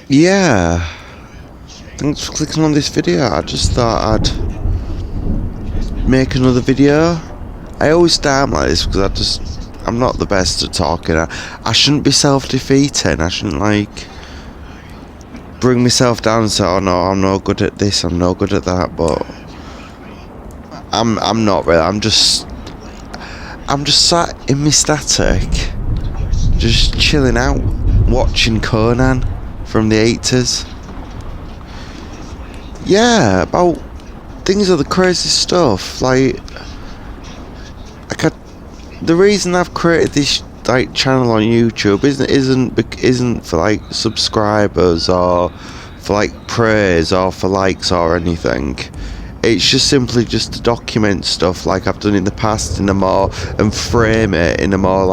Yeah, thanks for clicking on this video. I just thought I'd make another video. I always start like this because I'm not the best at talking. I shouldn't be self-defeating. I shouldn't bring myself down and say, oh no, I'm no good at this, I'm no good at that, but I'm not really. I'm just sat in my static, just chilling out, watching Conan from the 80s. Yeah, about things of the crazy stuff. The reason I've created this channel on YouTube isn't for subscribers or for praise or for likes or anything. It's just simply just to document stuff like I've done in the past and frame it in a more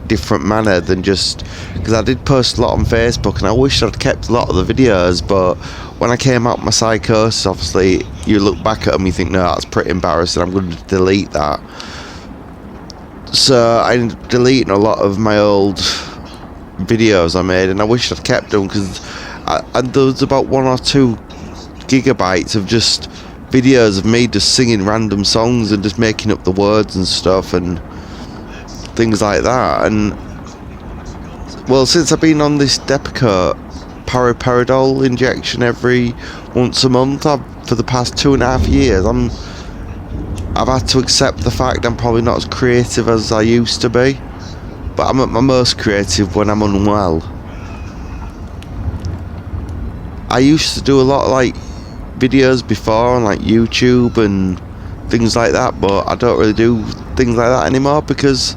different manner than just because I did post a lot on Facebook and I wish I'd kept a lot of the videos, but when I came out my psychosis, obviously you look back at them, you think, no, that's pretty embarrassing, I'm going to delete that. So I'm deleting a lot of my old videos I made, and I wish I'd kept them because there was about 1 or 2 gigabytes of just videos of me just singing random songs and just making up the words and stuff and things like that. And well, since I've been on this Depakote paliperidol injection every once a month for the past 2.5 years, I've had to accept the fact I'm probably not as creative as I used to be, but I'm at my most creative when I'm unwell. I used to do a lot of videos before on YouTube and things like that, but I don't really do things like that anymore because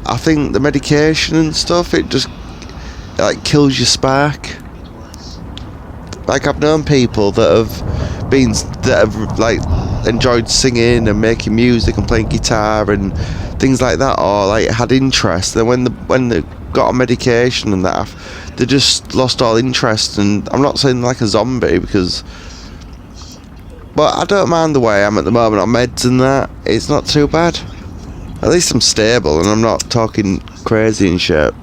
I think the medication and stuff, it just kills your spark. I've known people that have enjoyed singing and making music and playing guitar and things like that, or had interest, and when they got on medication and that, they just lost all interest. And I'm not saying like a zombie but I don't mind the way I am at the moment on meds and that. It's not too bad. At least I'm stable and I'm not talking crazy and shit.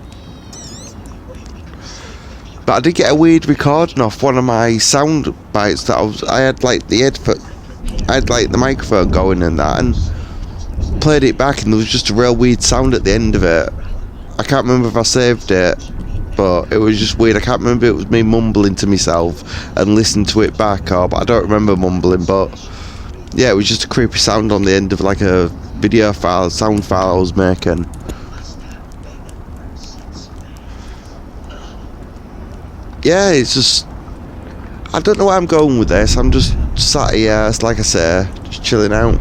But I did get a weird recording off one of my sound bites that I had the microphone going and that, and played it back, and there was just a real weird sound at the end of it. I can't remember if I saved it, but it was just weird. I can't remember if it was me mumbling to myself and listening to it back, but I don't remember mumbling. But yeah, it was just a creepy sound on the end of a video file, sound file I was making. Yeah, it's just, I don't know where I'm going with this. I'm just sat here, like I say, just chilling out.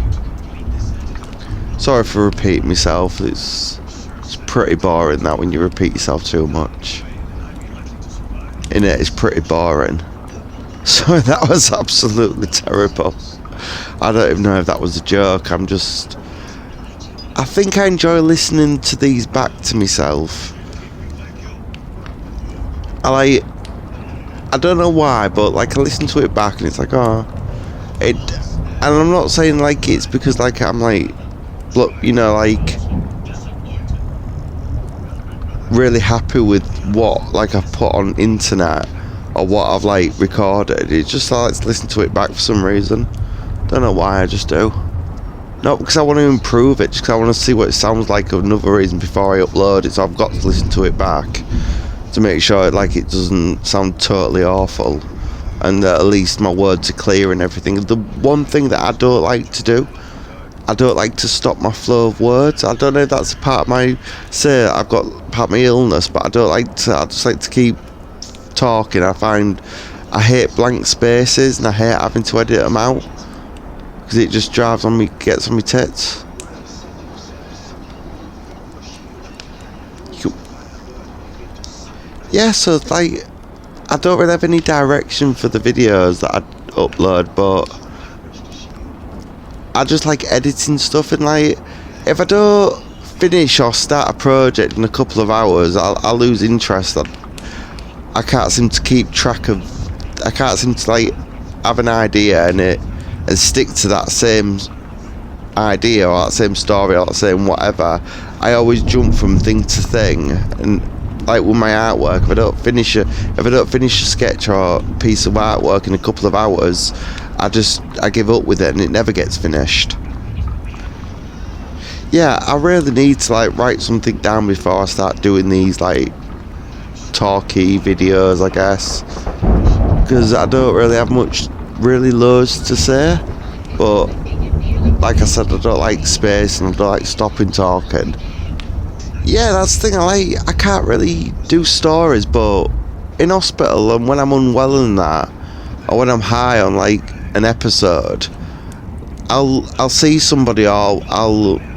Sorry for repeating myself. It's pretty boring that when you repeat yourself too much. Innit, it's pretty boring. So that was absolutely terrible. I don't even know if that was a joke. I think I enjoy listening to these back to myself. I don't know why, but I listen to it back and it's and I'm not saying it's because I'm look, really happy with what I've put on internet or what I've recorded. It's just I like to listen to it back for some reason. Don't know why, I just do. Not because I want to improve it, just because I want to see what it sounds like another reason before I upload it, so I've got to listen to it back to make sure it doesn't sound totally awful, and that at least my words are clear and everything. The one thing that I don't like to do, I don't like to stop my flow of words. I don't know if that's part of my, I've got part of my illness, but I just like to keep talking. I hate blank spaces and I hate having to edit them out because it just gets on my tits. Yeah, so I don't really have any direction for the videos that I upload, but I just like editing stuff, and if I don't finish or start a project in a couple of hours, I'll lose interest. I can't seem to keep track of, I can't seem to have an idea and stick to that same idea or that same story or that same whatever. I always jump from thing to thing, and like with my artwork, if I don't finish a sketch or a piece of artwork in a couple of hours, I give up with it and it never gets finished. Yeah, I really need to like write something down before I start doing these like talky videos, I guess, because I don't really have much really loads to say. But like I said, I don't like space and I don't like stopping talking. Yeah, that's the thing. I can't really do stories, but in hospital and when I'm unwell and that, or when I'm high on like an episode, I'll see somebody, or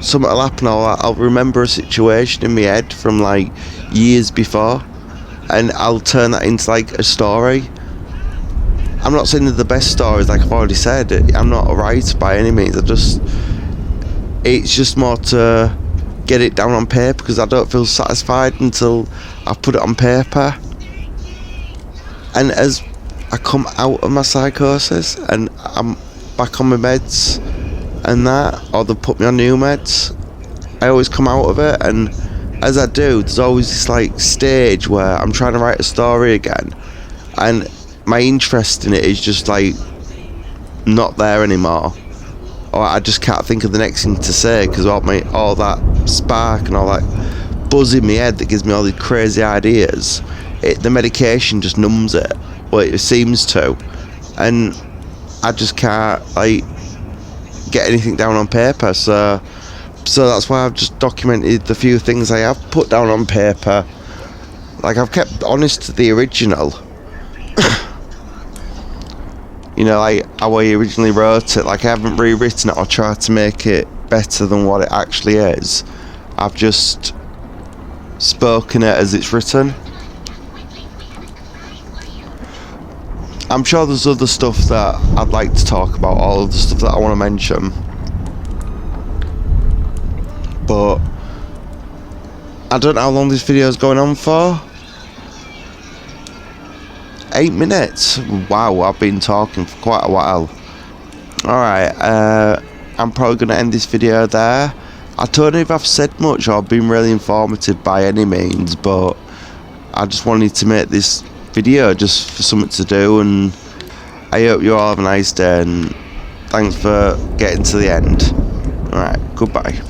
something will happen, or I'll remember a situation in my head from like years before, and I'll turn that into like a story. I'm not saying they're the best stories, like I've already said. I'm not a writer by any means. It's just more to get it down on paper, because I don't feel satisfied until I put it on paper. And as I come out of my psychosis and I'm back on my meds and that, or they put me on new meds, I always come out of it, and as I do, there's always this like stage where I'm trying to write a story again, and my interest in it is just like not there anymore, or I just can't think of the next thing to say, because all that spark and all that buzz in my head that gives me all these crazy ideas, the medication just numbs it. Well, it seems to, and I just can't like get anything down on paper. So that's why I've just documented the few things I have put down on paper. Like, I've kept honest to the original. You know, like how I originally wrote it. Like, I haven't rewritten it or tried to make it better than what it actually is. I've just spoken it as it's written. I'm sure there's other stuff that I'd like to talk about, all of the stuff that I want to mention. But I don't know how long this video is going on for. 8 minutes. Wow, I've been talking for quite a while. Alright, I'm probably going to end this video there. I don't know if I've said much or been really informative by any means, but I just wanted to make this video just for something to do, and I hope you all have a nice day, and thanks for getting to the end. Alright, goodbye.